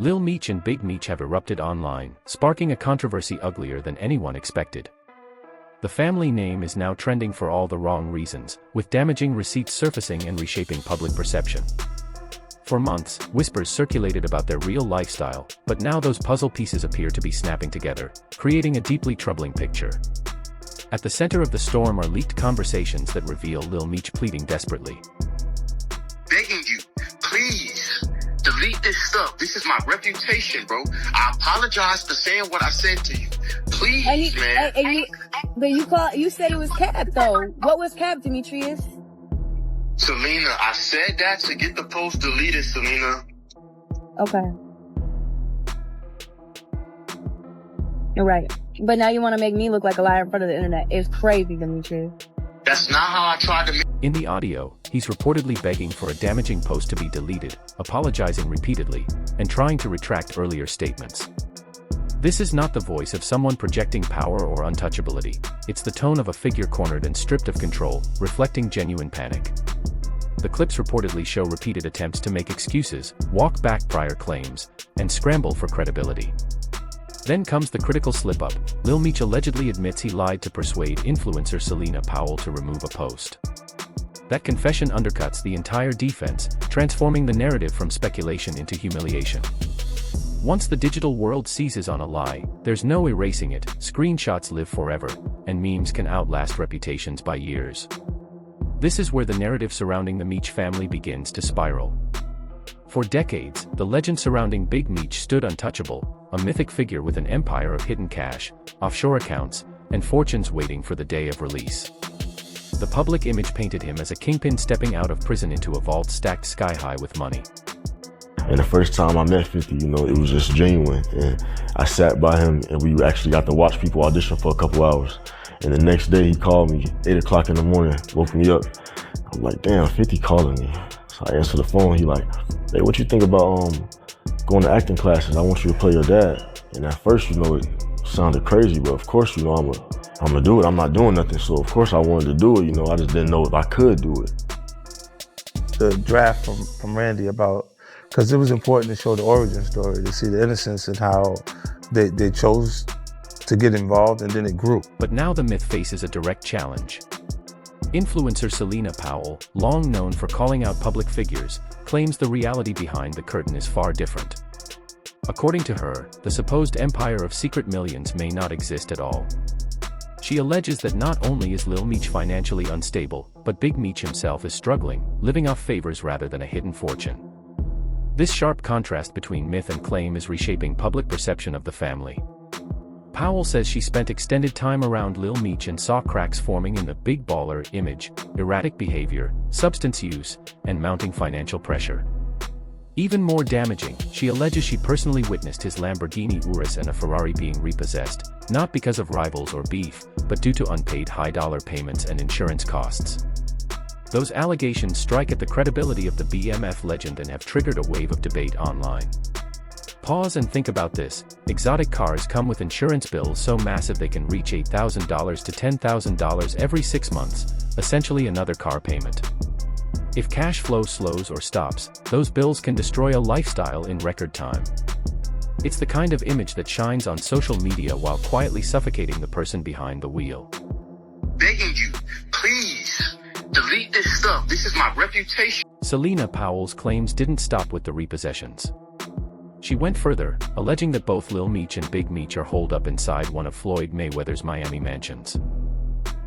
Lil Meech and Big Meech have erupted online, sparking a controversy uglier than anyone expected. The family name is now trending for all the wrong reasons, with damaging receipts surfacing and reshaping public perception. For months, whispers circulated about their real lifestyle, but now those puzzle pieces appear to be snapping together, creating a deeply troubling picture. At the center of the storm are leaked conversations that reveal Lil Meech pleading desperately. Begging you, please, delete this stuff. This is my reputation, bro. I apologize for saying what I said to you. Please, man. You said it was capped, though. What was capped, Demetrius? Celina, I said that to get the post deleted, Celina. Okay. You're right. But now you want to make me look like a liar in front of the internet. It's crazy, Demetrius. That's not how I tried to make. In the audio, he's reportedly begging for a damaging post to be deleted, apologizing repeatedly, and trying to retract earlier statements. This is not the voice of someone projecting power or untouchability. It's the tone of a figure cornered and stripped of control, reflecting genuine panic. The clips reportedly show repeated attempts to make excuses, walk back prior claims, and scramble for credibility. Then comes the critical slip-up. Lil Meech allegedly admits he lied to persuade influencer Celina Powell to remove a post. That confession undercuts the entire defense, transforming the narrative from speculation into humiliation. Once the digital world seizes on a lie, there's no erasing it. Screenshots live forever, and memes can outlast reputations by years. This is where the narrative surrounding the Meech family begins to spiral. For decades, the legend surrounding Big Meech stood untouchable, a mythic figure with an empire of hidden cash, offshore accounts, and fortunes waiting for the day of release. The public image painted him as a kingpin stepping out of prison into a vault stacked sky-high with money. And the first time I met 50, it was just genuine. And I sat by him and we actually got to watch people audition for a couple hours. And the next day he called me, 8 o'clock in the morning, woke me up. I'm like, damn, 50 calling me. So I answer the phone, he like, hey, what you think about going to acting classes? I want you to play your dad. And at first, it sounded crazy, but of course, I'm gonna do it. I'm not doing nothing, so of course I wanted to do it. I just didn't know if I could do it. The draft from Randy because it was important to show the origin story, to see the innocence and how they chose to get involved, and then it grew. But now the myth faces a direct challenge. Influencer Celina Powell, long known for calling out public figures, claims the reality behind the curtain is far different. According to her, the supposed empire of secret millions may not exist at all. She alleges that not only is Lil Meech financially unstable, but Big Meech himself is struggling, living off favors rather than a hidden fortune. This sharp contrast between myth and claim is reshaping public perception of the family. Powell says she spent extended time around Lil Meech and saw cracks forming in the big baller image, erratic behavior, substance use, and mounting financial pressure. Even more damaging, she alleges she personally witnessed his Lamborghini Urus and a Ferrari being repossessed, not because of rivals or beef, but due to unpaid high-dollar payments and insurance costs. Those allegations strike at the credibility of the BMF legend and have triggered a wave of debate online. Pause and think about this. Exotic cars come with insurance bills so massive they can reach $8,000 to $10,000 every 6 months, essentially another car payment. If cash flow slows or stops, those bills can destroy a lifestyle in record time. It's the kind of image that shines on social media while quietly suffocating the person behind the wheel. Begging you, please, delete this stuff. This is my reputation. Celina Powell's claims didn't stop with the repossessions. She went further, alleging that both Lil Meech and Big Meech are holed up inside one of Floyd Mayweather's Miami mansions.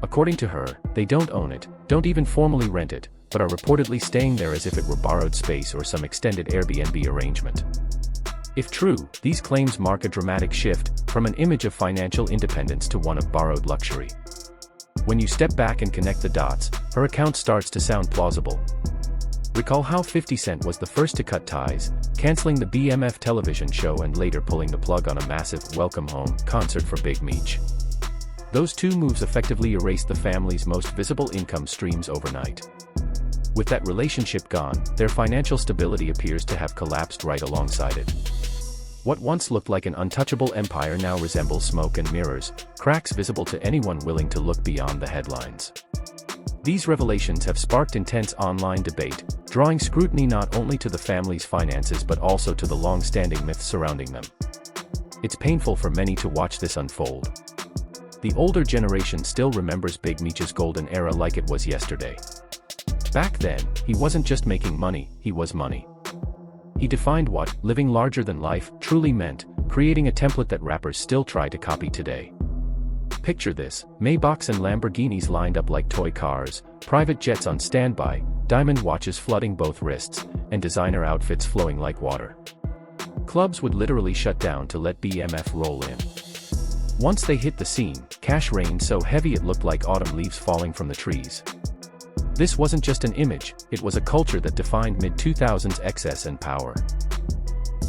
According to her, they don't own it, don't even formally rent it, but are reportedly staying there as if it were borrowed space or some extended Airbnb arrangement. If true, these claims mark a dramatic shift from an image of financial independence to one of borrowed luxury. When you step back and connect the dots, her account starts to sound plausible. Recall how 50 Cent was the first to cut ties, canceling the BMF television show and later pulling the plug on a massive Welcome Home concert for Big Meech. Those two moves effectively erased the family's most visible income streams overnight. With that relationship gone, their financial stability appears to have collapsed right alongside it. What once looked like an untouchable empire now resembles smoke and mirrors, cracks visible to anyone willing to look beyond the headlines. These revelations have sparked intense online debate, drawing scrutiny not only to the family's finances but also to the long-standing myths surrounding them. It's painful for many to watch this unfold. The older generation still remembers Big Meech's golden era like it was yesterday. Back then, he wasn't just making money, he was money. He defined what living larger than life truly meant, creating a template that rappers still try to copy today. Picture this: Maybachs and Lamborghinis lined up like toy cars, private jets on standby, diamond watches flooding both wrists, and designer outfits flowing like water. Clubs would literally shut down to let BMF roll in. Once they hit the scene, cash rained so heavy it looked like autumn leaves falling from the trees. This wasn't just an image, it was a culture that defined mid-2000s excess and power.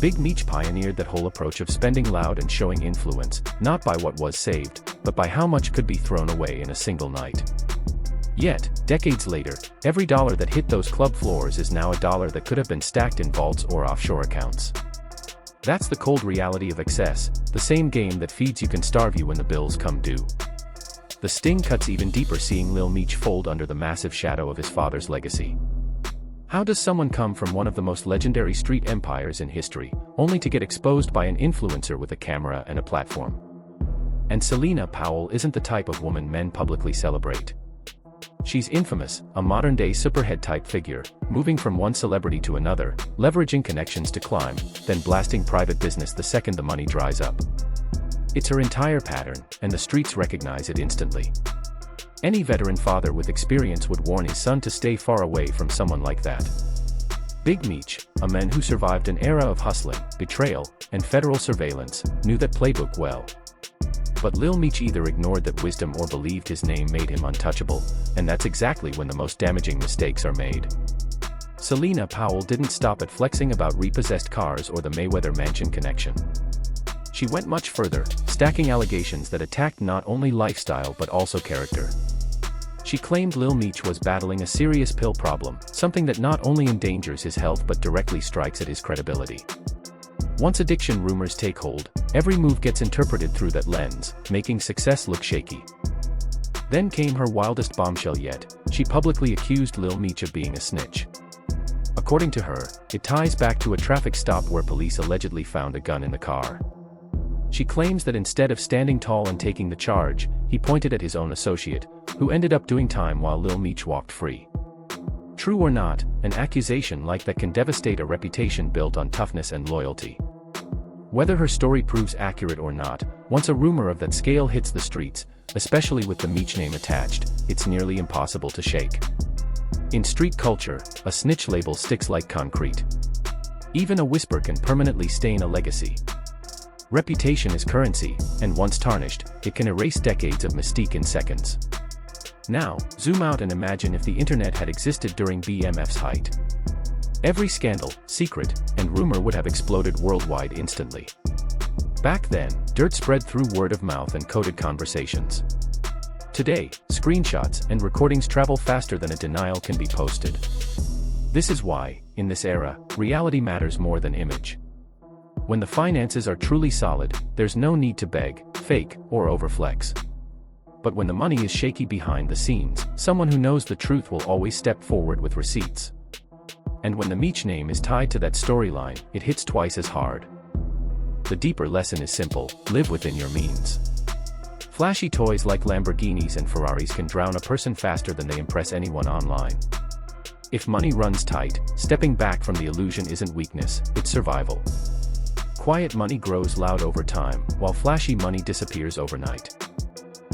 Big Meech pioneered that whole approach of spending loud and showing influence, not by what was saved, but by how much could be thrown away in a single night. Yet, decades later, every dollar that hit those club floors is now a dollar that could have been stacked in vaults or offshore accounts. That's the cold reality of excess, the same game that feeds you can starve you when the bills come due. The sting cuts even deeper seeing Lil Meech fold under the massive shadow of his father's legacy. How does someone come from one of the most legendary street empires in history, only to get exposed by an influencer with a camera and a platform? And Celina Powell isn't the type of woman men publicly celebrate. She's infamous, a modern-day superhead-type figure, moving from one celebrity to another, leveraging connections to climb, then blasting private business the second the money dries up. It's her entire pattern, and the streets recognize it instantly. Any veteran father with experience would warn his son to stay far away from someone like that. Big Meech, a man who survived an era of hustling, betrayal, and federal surveillance, knew that playbook well. But Lil Meech either ignored that wisdom or believed his name made him untouchable, and that's exactly when the most damaging mistakes are made. Celina Powell didn't stop at flexing about repossessed cars or the Mayweather Mansion connection. She went much further, stacking allegations that attacked not only lifestyle but also character. She claimed Lil Meech was battling a serious pill problem, something that not only endangers his health but directly strikes at his credibility. Once addiction rumors take hold, every move gets interpreted through that lens, making success look shaky. Then came her wildest bombshell yet: she publicly accused Lil Meech of being a snitch. According to her, it ties back to a traffic stop where police allegedly found a gun in the car. She claims that instead of standing tall and taking the charge, he pointed at his own associate, who ended up doing time while Lil Meech walked free. True or not, an accusation like that can devastate a reputation built on toughness and loyalty. Whether her story proves accurate or not, once a rumor of that scale hits the streets, especially with the Meech name attached, it's nearly impossible to shake. In street culture, a snitch label sticks like concrete. Even a whisper can permanently stain a legacy. Reputation is currency, and once tarnished, it can erase decades of mystique in seconds. Now, zoom out and imagine if the internet had existed during BMF's height. Every scandal, secret, and rumor would have exploded worldwide instantly. Back then, dirt spread through word of mouth and coded conversations. Today, screenshots and recordings travel faster than a denial can be posted. This is why, in this era, reality matters more than image. When the finances are truly solid, there's no need to beg, fake, or overflex. But when the money is shaky behind the scenes, someone who knows the truth will always step forward with receipts. And when the Meech name is tied to that storyline, it hits twice as hard. The deeper lesson is simple: live within your means. Flashy toys like Lamborghinis and Ferraris can drown a person faster than they impress anyone online. If money runs tight, stepping back from the illusion isn't weakness, it's survival. Quiet money grows loud over time, while flashy money disappears overnight.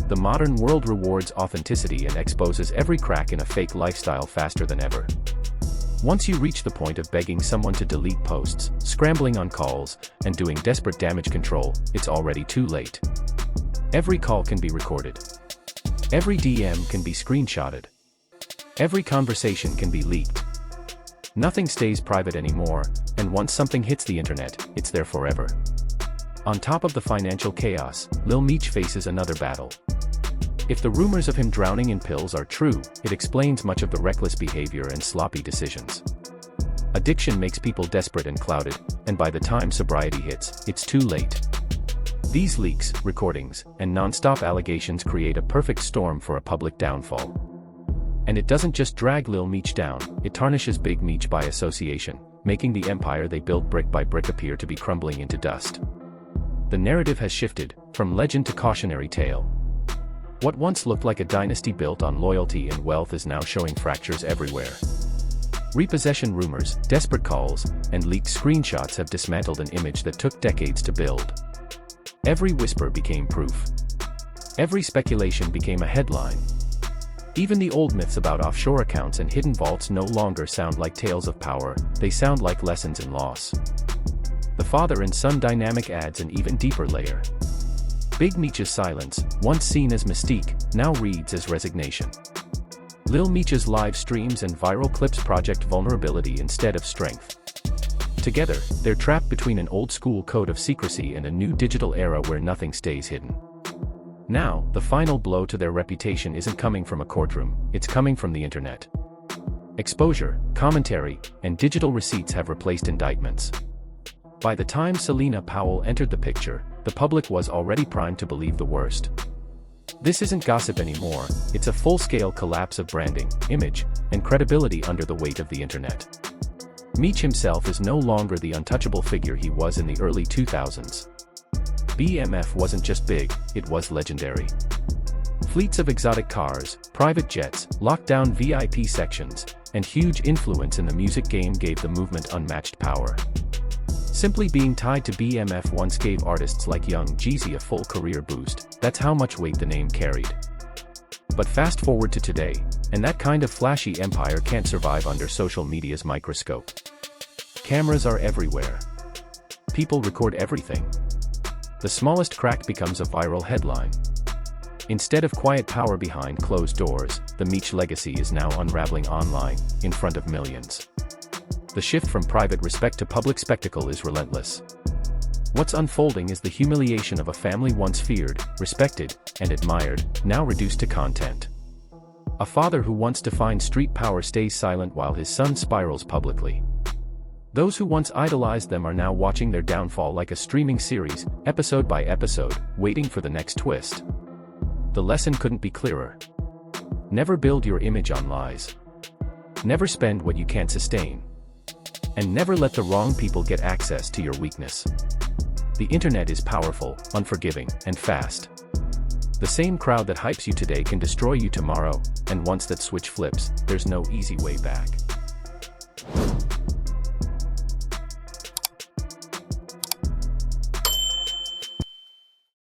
The modern world rewards authenticity and exposes every crack in a fake lifestyle faster than ever. Once you reach the point of begging someone to delete posts, scrambling on calls, and doing desperate damage control, it's already too late. Every call can be recorded. Every DM can be screenshotted. Every conversation can be leaked. Nothing stays private anymore, and once something hits the internet, it's there forever. On top of the financial chaos, Lil Meech faces another battle. If the rumors of him drowning in pills are true, it explains much of the reckless behavior and sloppy decisions. Addiction makes people desperate and clouded, and by the time sobriety hits, it's too late. These leaks, recordings, and non-stop allegations create a perfect storm for a public downfall. And it doesn't just drag Lil Meech down, it tarnishes Big Meech by association, making the empire they built brick by brick appear to be crumbling into dust. The narrative has shifted, from legend to cautionary tale. What once looked like a dynasty built on loyalty and wealth is now showing fractures everywhere. Repossession rumors, desperate calls, and leaked screenshots have dismantled an image that took decades to build. Every whisper became proof. Every speculation became a headline. Even the old myths about offshore accounts and hidden vaults no longer sound like tales of power, they sound like lessons in loss. The father and son dynamic adds an even deeper layer. Big Meech's silence, once seen as mystique, now reads as resignation. Lil Meech's live streams and viral clips project vulnerability instead of strength. Together, they're trapped between an old-school code of secrecy and a new digital era where nothing stays hidden. Now, the final blow to their reputation isn't coming from a courtroom, it's coming from the internet. Exposure, commentary, and digital receipts have replaced indictments. By the time Celina Powell entered the picture, the public was already primed to believe the worst. This isn't gossip anymore, it's a full-scale collapse of branding, image, and credibility under the weight of the internet. Meech himself is no longer the untouchable figure he was in the early 2000s. BMF wasn't just big, it was legendary. Fleets of exotic cars, private jets, locked-down VIP sections, and huge influence in the music game gave the movement unmatched power. Simply being tied to BMF once gave artists like Young Jeezy a full career boost, that's how much weight the name carried. But fast forward to today, and that kind of flashy empire can't survive under social media's microscope. Cameras are everywhere. People record everything. The smallest crack becomes a viral headline. Instead of quiet power behind closed doors, the Meech legacy is now unraveling online, in front of millions. The shift from private respect to public spectacle is relentless. What's unfolding is the humiliation of a family once feared, respected, and admired, now reduced to content. A father who once defined street power stays silent while his son spirals publicly. Those who once idolized them are now watching their downfall like a streaming series, episode by episode, waiting for the next twist. The lesson couldn't be clearer. Never build your image on lies. Never spend what you can't sustain. And never let the wrong people get access to your weakness. The internet is powerful, unforgiving, and fast. The same crowd that hypes you today can destroy you tomorrow, and once that switch flips, there's no easy way back.